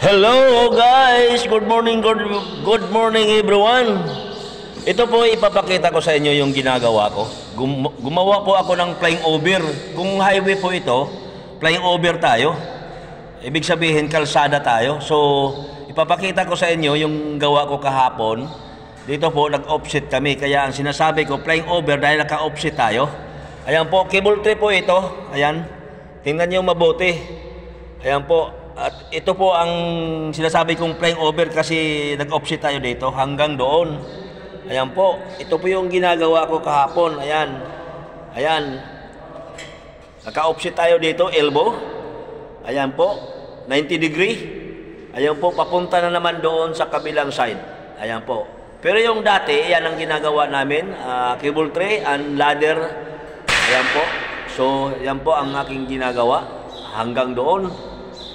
Hello guys! Good morning everyone! Ito po ipapakita ko sa inyo yung ginagawa ko. Gumawa po ako ng flying over. Kung highway po ito, flying over tayo. Ibig sabihin kalsada tayo. So ipapakita ko sa inyo yung gawa ko kahapon. Dito po nag-offset kami. Kaya ang sinasabi ko flying over dahil naka-offset tayo. Ayan po, cable tray po ito. Ayan. Tingnan niyo mabuti. Ayan po. At ito po ang sinasabi kong flying over kasi nag-offset tayo dito hanggang doon. Ayan po. Ito po yung ginagawa ko kahapon. Ayan. Ayan. Naka-offset tayo dito, elbow. Ayan po. 90 degree. Ayan po. Papunta na naman doon sa kabilang side. Ayan po. Pero yung dati, yan ang ginagawa namin. Cable tray and ladder. Ayan po. So, yan po ang aking ginagawa hanggang doon.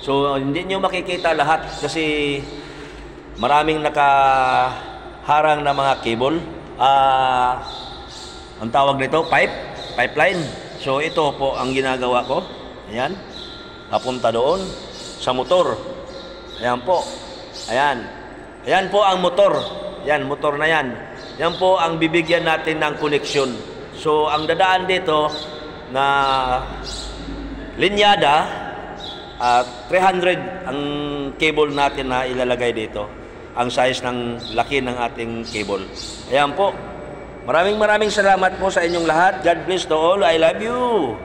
So, hindi nyo makikita lahat kasi maraming nakaharang na mga cable. Ang tawag nito, pipeline. So, ito po ang ginagawa ko. Ayan. Papunta doon sa motor. Ayan po. Ayan. Ayan po ang motor. Ayan, motor na yan. Yan po ang bibigyan natin ng connection. So, ang dadaan dito na linyada, 300 ang cable natin na ilalagay dito. Ang size ng laki ng ating cable. Ayan po. Maraming salamat po sa inyong lahat. God bless to all. I love you.